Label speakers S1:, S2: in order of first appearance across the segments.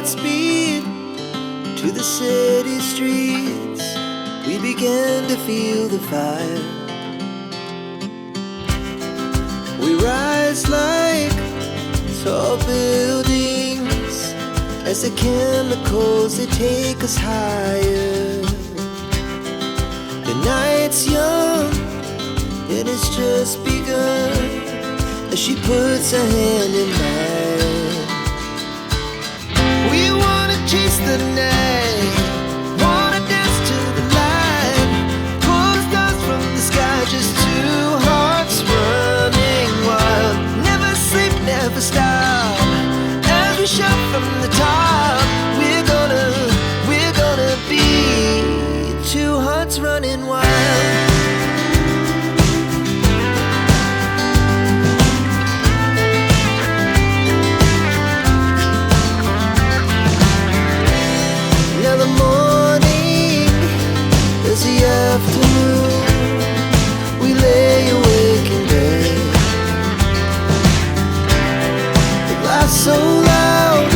S1: speed to the city streets. We began to feel the fire. We rise like tall buildings as the chemicals, they take us higher. The night's young and it's just begun as she puts her hand in mine. We wanna chase the night, wanna dance to the light, pull the stars from the sky, just two hearts running wild. Never sleep, never stop, as we shout from the top. We're gonna be two hearts running wild. Now the morning is the afternoon. We lay awake in bed. The laughs so loud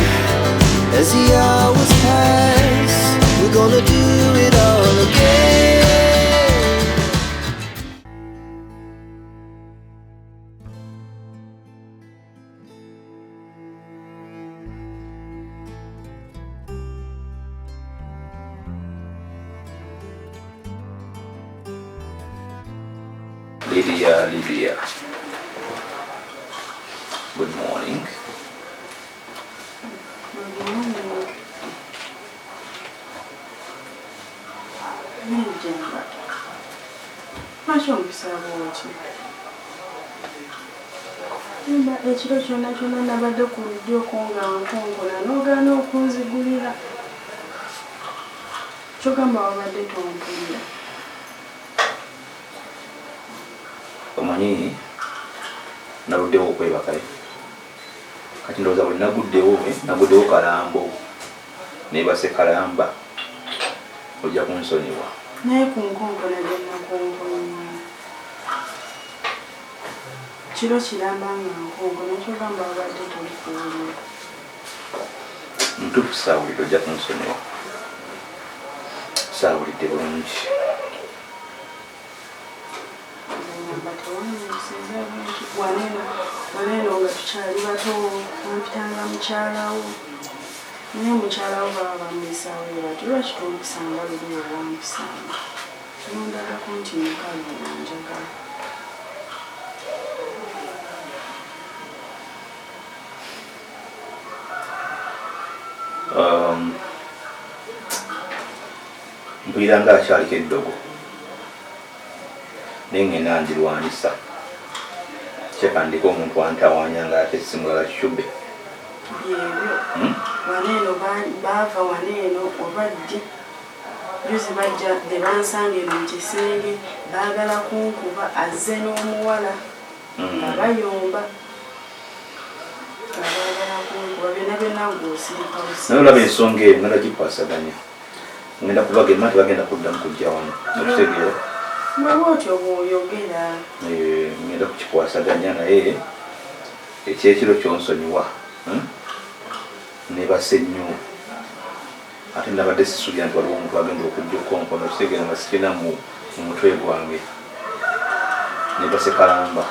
S1: as the hours pass. We're gonna do it all again.
S2: Lydia. Good morning.
S3: Ekiro kyonna kyonna nabadde ku lujjoko nga nkongola n'ogaana okunzigulira. Kyogamba wabadde tompulira.
S2: Omanyi naluddewo okwebakayo kati ndowooza bwe naguddewo kalambo nebase kalamba ojja kunsonyiwa
S3: naye ku nkonkola gyennakonkonya kiro kiramba nga nkonkola kyogamba wabadde tolikuwulira.
S2: ntuufu saawulidde ojja kunsonyiwa saawulidde bulungi.
S3: Waneeno nga tukyali bato wampitanga mukyalawo naye mukyalawo baba bamuyisaawo ebato lwaki tompusanga luli olwampusanga nondagako nti mukazi nanjagala.
S2: Mpulira nga akyaliko eddogo naye ngenda ndirwanisa kyekandika omuntu antawanya nga ate simulala kikube
S3: byebyo waneeno baava waneeno obadde juzi bajja ne bansangire mu kisenge baagala kunkuba azze n'omuwala nga bayomba nga baagala kunkuba byonna byonna ng'osirika
S2: naye olaba ensonga eyo ngenda gikwasaganya ngenda kubagema tebagenda kuddamu kujja wano okutegeera
S3: mwewe otyo bw'oyogera
S2: ngenda kukikwasaganya naye ekyekiro kyonsonyiwa nebase nnyo ate nabadde sisuubira nti waliwo omuntu agenda okujja okonkono kitegeera nga sikina mu mutwe gwange nebase kalamba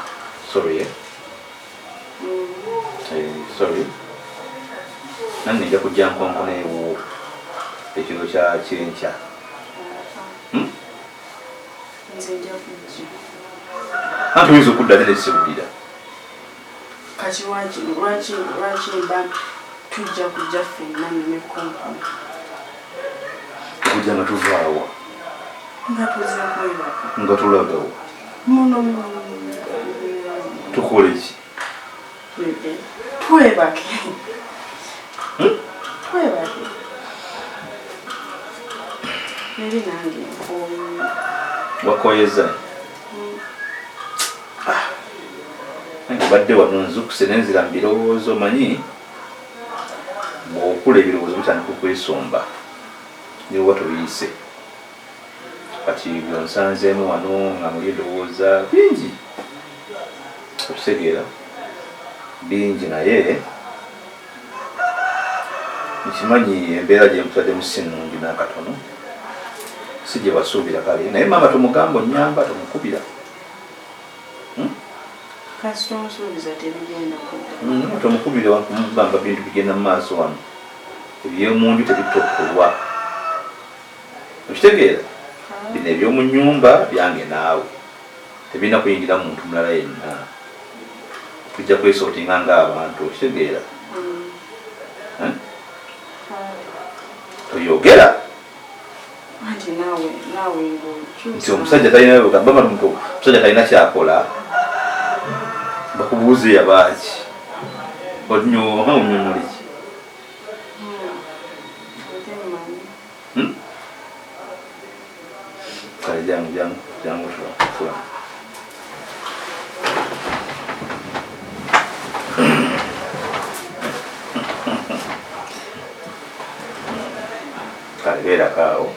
S2: sorry nange nejja kujja nkonkono ewo ekiro kyenkya
S3: nze nja kujja
S2: anti oyinza okudda ne nesibulira
S3: kati lwaki mba tujja kujja ffenna nenekonkono
S2: okujja nga tuvaawa
S3: nga tuze kwebaka
S2: nga tulagawo
S3: muno
S2: tukole ki
S3: twebake twebake eri nange nkooye
S2: wakoyeza badde wano nzukuse nenzira mu birowoozo manyi bw'okula ebirowoozo bitandika okwesomba niwoba tobiyise kati byonsanzeemu wano nga muli endowooza bingi okutegeera bingi naye kimanyi embeera gye mutadde musinungi n'akatono si gye wasuubira kale naye maama tomugamba onnyamba tomukubira
S3: kasita omusuubiza tebigenda
S2: tomukubira kumugamba bintu bigenda mu maaso wano ebyomunju tebitokkolwa okitegeera bino ebyomu nnyumba byange naawe tebirina kuyingira muntu mulala yenna tujja kwesootinga ng'abantu okitegeera toyogera nti omusajja omusajja talina kyakola bakubuuze yabaaki onyonyoleki kale jangu fula kale beerakaawo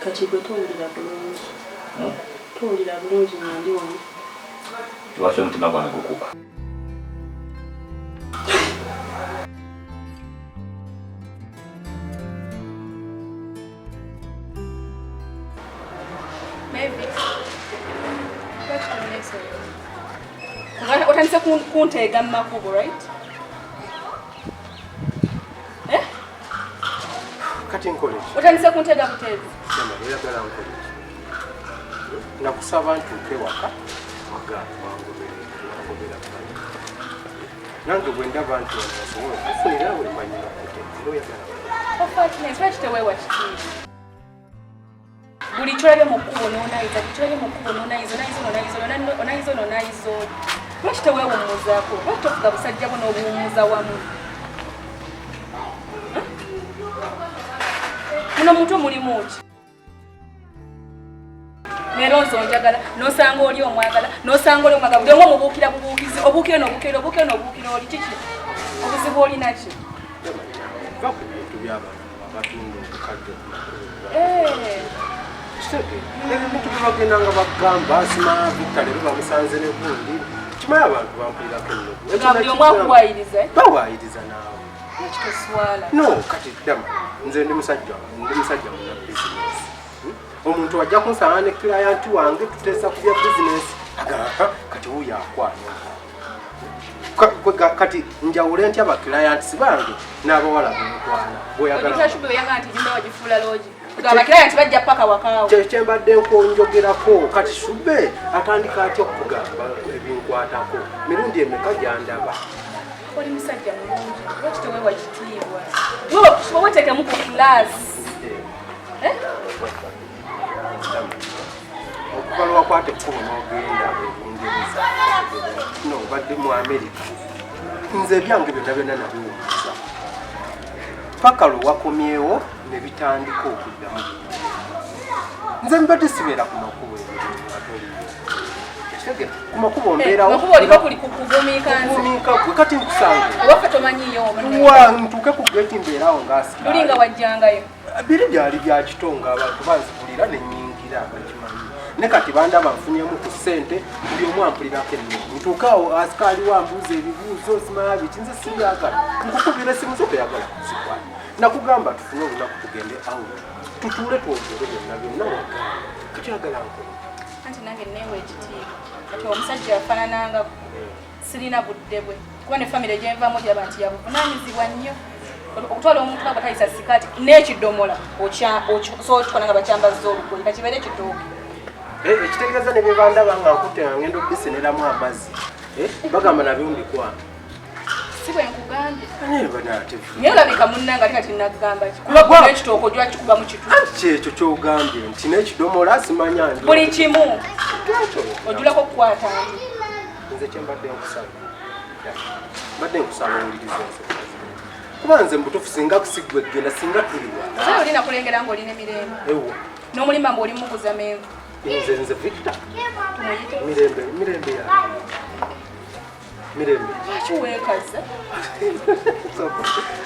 S3: kati gwe towulira bulungi towulira bulungi nandi wano
S2: lwaki omutima gwange gukuba
S3: otandise kunteega mu makubo right
S4: kati nkole
S3: otandise kunteega buteezi
S4: oyagala nkole nakusaba ntuuke waka wangobera nange bwe ndaba nti wanasobola okufunira buli manyira
S3: kiteweewa kitiibwa buli kyolabye mu kkubo n'onayiza buli kyolabye mu kkubo n'onayiza onayiza lwaki teweewummuzaako lwaki tofuga busajja bwo n'obuwummuza wamu muno muntu mulimu ki leero nze onjagala n'osanga oli omwagala n'osanga oli omwagala buli omu omubuukira bubuukizi obuukire n'obuukira oli kiki obuzibu olina ki
S4: ebintu byebagendanga bagamba sima Victor leero bamusanze ne gundi kimanyi abantu bampulirako ennogu
S3: buli omu akuwaayiriza
S4: bawaayiriza naawe
S3: ekitoswala
S4: no kati dama nze ndi musajja muna bizinesi omuntu wajja kunsanga ne client wange tuteesa ku bya bizinesi agamba kati wuyo akwana kati njawule ntya ba clients bange n'abawala bentwana kyembadde nkonjogerako kati Shube atandika atya okugamba ebinkwatako mirundi emeka gyandaba
S3: oli musajja mulungi lwaki teweewa kitiibwa wewetekemu ku kilaasi
S4: okubalwa kwate ekkubo n'ogenda ebingereza no badde mu Amerika nze ebyange byonna byonna nabiwummuza paka lwe wakomyewo ne bitandika okuddamu nze mbadde sibeera ku makubo ku makubo mbeerawo gwe kati nkusange ntuuke ku geti mbeerawo
S3: lulinga wajjangayo
S4: biri byali bya kitonga abantu bazigulira nenyingira abakimanyi ne kati bandaba nfunyemu ku ssente buli omu ampulirako ennogu ntuukaawo asikaali wambuuza ebibuuzo simanyi biki nze sibyagala nkukubira esimu zo toyagala kuzikwata nakugamba tufune olunaku tugende out tutuule twogere byonna byonna wagamba kati yagala nkole
S3: anti nange neewa ekitiibwa kati omusajja yafaanananga sirina budde bwe kuba ne famire gyenvaamu gyaba nti yabuvunaanyizibwa nnyo okutwala omuntu nga batayisa sikaati n'ekidomola osobola okikola nga bakyambazza olugoye kakibeere ekitooke
S4: ekitegeeza ne byebandaba nga nkutte ngenda obiseneramu amazzi bagamba nabyo mbikwana
S3: si bwe nkugambye
S4: naye
S3: olabika munnanga ate kati nagamba ki kuba ekitooko jwa kikubamu kitu
S4: kyekyo kyogambye nti n'ekidomola simanya
S3: buli kimu ojulako okukwata
S4: nze kyembadde nkusaba mbadde nkusaba owuliriza kuba nze mutuufu singa kusigwe genda singa tuliwa
S3: naye olina kulengera ng'olina emirembe
S4: ewo
S3: n'omulimba ng'oli muguza menvu
S4: nze Victor
S3: tumuyite
S4: mirembe ya mirembe
S3: lwaki weekaza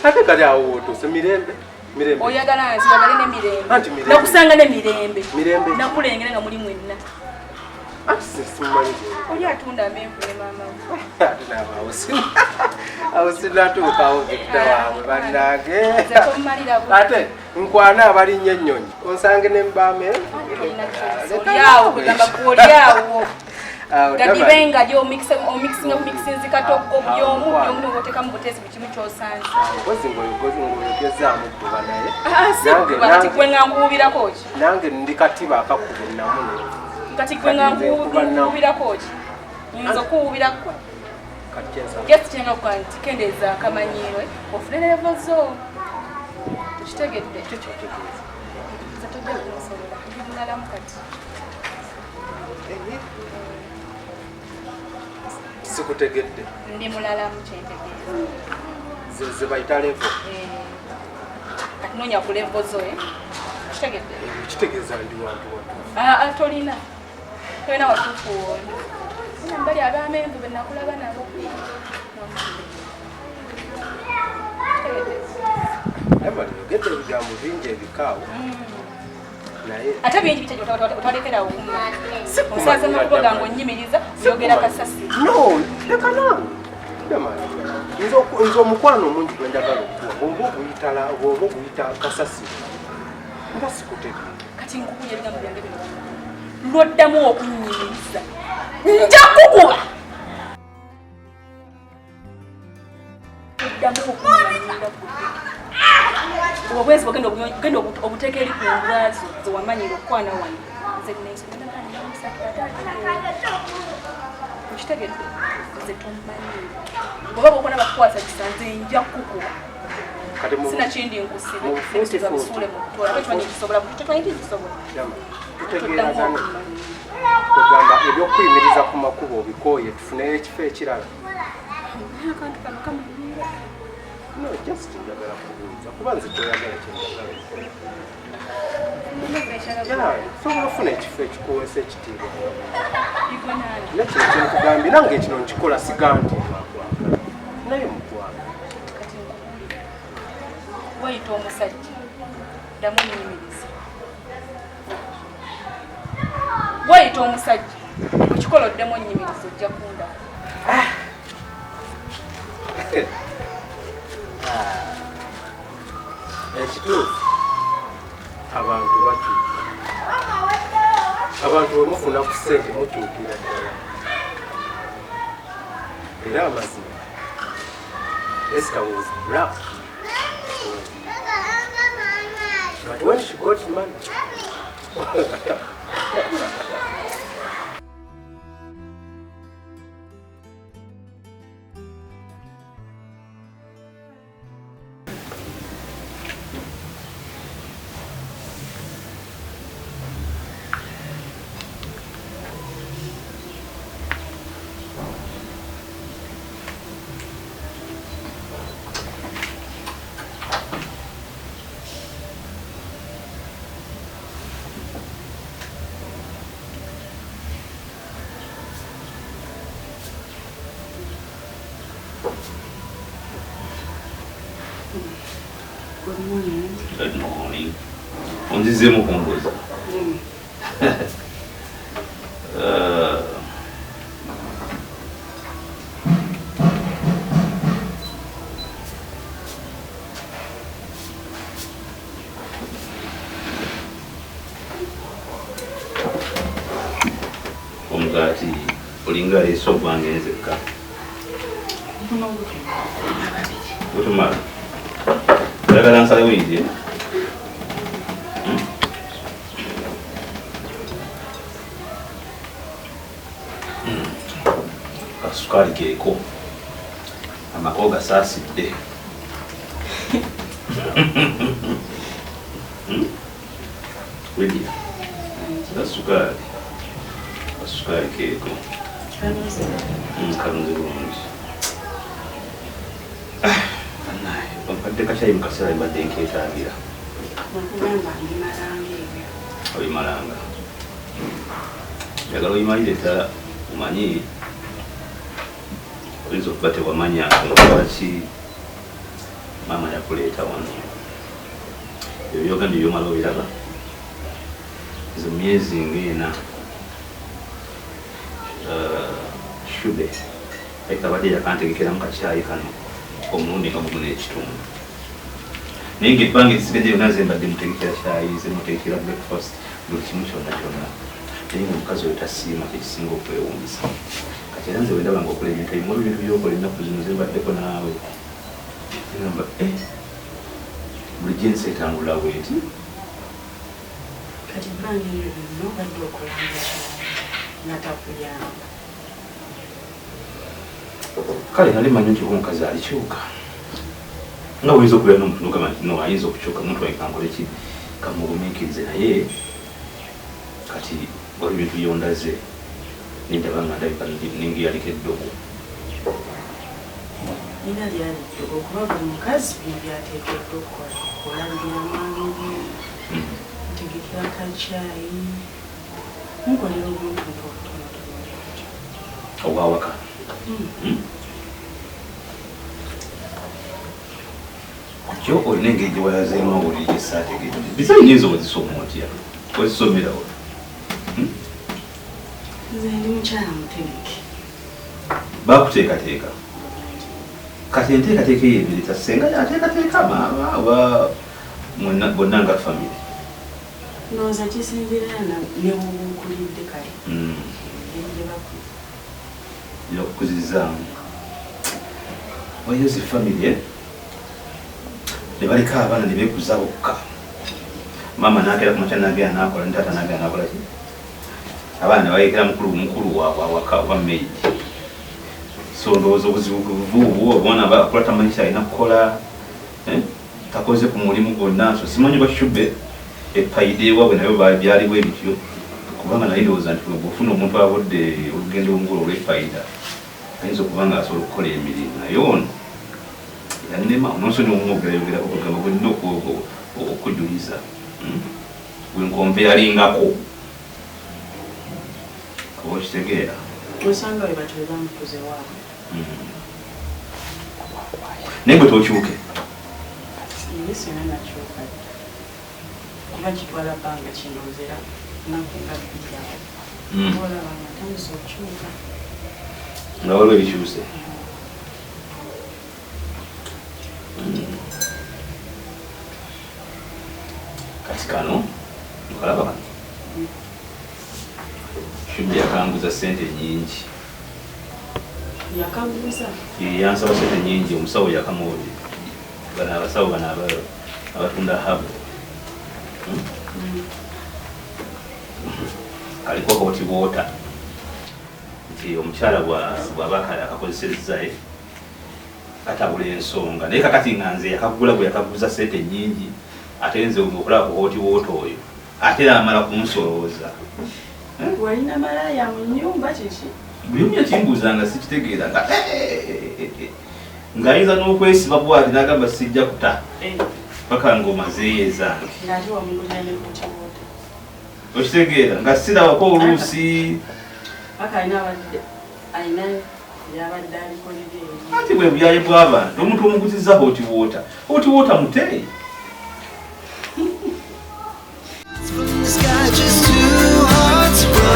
S4: ate kali awo wotuuse mirembe
S3: oyagala nti oyagale n'emirembe nakusanga n'emirembe
S4: mirembe
S3: nakulengera nga muli mwenna Oli atunda amenvu ne maama we.
S4: Ate n'abawo awo sinatuukawo gekita waabwe bannange.
S3: Nze tommalira buti.
S4: Ate nkwana abalinnya ennyonyi onsange ne mbaame.
S3: Olyawo kugamba gw'olyawo. Gadibenga gyo omixing katoko byomu n'oteekamu buteesi mu kimu ky'osanze.
S4: Mpozi ng'oyogezaamu kuba naye.
S3: Si kuba kati gwe nga nkuwubirako ki?
S4: Nange ndi katiba akakuba ennamu.
S3: Kati gwe nga nkuwubirako ki? Nyinza okuwubirako. Just chenga kwa nti kendeeza akamanyiirwe ofune level zo. Tukitegedde. Zatodde okusobola kumulalamu kati.
S4: Sikutegedde.
S3: Ndi mulalamu kyentegeeza.
S4: Ze bayita level.
S3: Kati noonya ku level zo kitegedde.
S4: Kitegeeza ndi wantu.
S3: Tolina. Tolina watuufu wooni. Mbali abamenvu be nakulaba nabo.
S4: Yogedde ebigambo bingi ebikaawo.
S3: Ate bingi bitajja otwalekera okumma. Osaze makuboga ng'onnyimiriza yogera kasasi.
S4: No, leka nange. Nze omukwano omungi gwe njagala okuwa bw'oba oguyita kasasi. Nga sikutegeka.
S3: Kati nkukunya ebigambo byange bino. Lwoddamu okunnyimiriza. Nja kukuba! Lwoddamu okunyimiriza. Obwezi bwogenda obuteeka eri ku ndwazo ze wamanyira okwana wano. Nze nensonga okitegedde nze tommanyi. Bw'oba bw'okona bakukwasa kisa nze nja kukuba. Sina kindi nkusibe. Nekusiba busuule mu kutola. Tekimanyi kisobola. Tekimanyi kisobola.
S4: Tutegeeragana. Kugamba ebyokuyimiriza ku makubo obikooye tufuneyo ekifo ekirala.
S3: Akantu kano kamanyiira.
S4: No, just njagala kubuuza kuba nze toyagala kyenjagala. Sobola ofuna ekifo ekikuweesa ekitiibwa. Nekino kyenkugambye nange ekino nkikola siganti naye mukwano.
S3: Wayita omusajja ddamu nnyimiriza. Wayita omusajja okikola oddemu nnyimiriza ojja kunda.
S4: Ekituufu abantu bakyuka. Abantu bwe mufuna ku ssente mukyukira ddala. Era amazima Esther was black. But when she got money,
S3: Good morning.
S2: Good morning. Onzizemu kongoza. Omugati olinga leso gwange nzekka. Otumala. Oyagala nsalewo yinje? Akasukaali keeko. Amako gasaasidde. Lydia, akasukaali keeko. Kalunze bulungi. Mbadde kacayi mu kaseera mbadde nkeetaagira.
S3: Nkugamba ndimalanga ebyo.
S2: Obimalanga. Njagala oyimalire ddala omanyi oyinza okuba tewamanya lwaki maama yakuleeta wano. Ebyo byogenda ebyomala obiraba. Ezo myezi ng'ena shube ekabadde yakantegekeramu kakyayi kano omulundi nga gumu n'ekitundu naye ng'ebbanga ezisigadde yonna ze mbadde mutegekera kyayi ze mutegekera breakfast buli kimu kyonna kyonna naye ngaomukazi oyo tasiima kyekisinga okwewuunyisa kati era nze wendaba nga okola ebintu ebimu ebintu byokola ennaku zino ze mbaddeko naawe egamba buli gyensi etambula bweti
S3: kati bangi bino badde okolanga nga takuyamba
S2: kale nali manyi nti oba omukazi alikyuka nga oyinza okubeera n'omuntu nogamba nti no ayinza okukyuka omuntu waikankole ki kamugumiikirize naye kati wali bintu byondaze nindaba nga ndabika ninga yaliko eddogo
S3: era lyali ddogo kuba buli mukazi bino byateekeddwa okukola kola byamangu ntegekera kakyayi mukolera obuntu obutonotono
S2: obwawaka kyo olina engeri gye wayazeemu obuliri gyesaategeera bisaanyina ezo wazisoma otya wazisomerawo
S3: nze ndi mukyala mutegeke
S2: bakuteekateeka kati enteekateeka ey'ebirita senga yateekateeka maama oba bonna nga famire
S3: ndowooza kisinzira newubuukulidde kale
S2: yakukuzizaamu waliyo zifamire ne baliko abaana ne beekuza bokka maama nakeera ku makya nagera nakola ntaata nagera nakola ki abaana ne bayekera mukulu waabwe awaka oba meidi so ndowooza obuzibu buubwo obona akola tamanyi kyalina kukola takoze ku mulimu gwonna so simanyi bashube epayide ewaabwe nayo byaliwo ebityo kubanga naye ndowooza nti bwofuna omuntu abudde olugendo olungula olw'epayida ayinza okuba nga asobola okukola emirimu naye ono yanema nonsoni omwogerayogeraku kugamba bwelina okujuliza bwenkompe yalingako oba okitegeera
S3: osanga we batwe bamukuze waabwe
S2: naye gwe tokyuke
S3: naye sina nakyuka kuba kitwala bbanga kinozera nakunga bijjawo olaba nga ntandisa okukyuka
S2: nga waliwo ebikyuse kati kano okalaba kano shubbi yakanguza sente nyingi
S3: yakaguza
S2: yansaba sente nyingi omusawo yakamuwuli bano abasawo bano abatunda habu kaliko hoti water nti omukyala bw'aba akakozeserezae katabula ensonga naye kakati nga nze yakagula bwe yakaguza sente nyingi ate nze okulaba ku hoti water oyo ate era amala kumusolooza
S3: walina malaya mu nnyumba kiki
S2: buli omu yakimbuuzanga sikitegeera nga ng'ayinza n'okwesiba bwati n'agamba sijja kuta paka ng'omazeeyo ezange
S3: ng'ate wamugulira ne kutiwota
S2: okitegeera nga sirabako oluusi
S3: paka alina yabadde alikolera eyo
S2: anti bwe buyaye bw'abantu omuntu omugutiza hoti water muteeyi
S1: From the sky, just two hearts.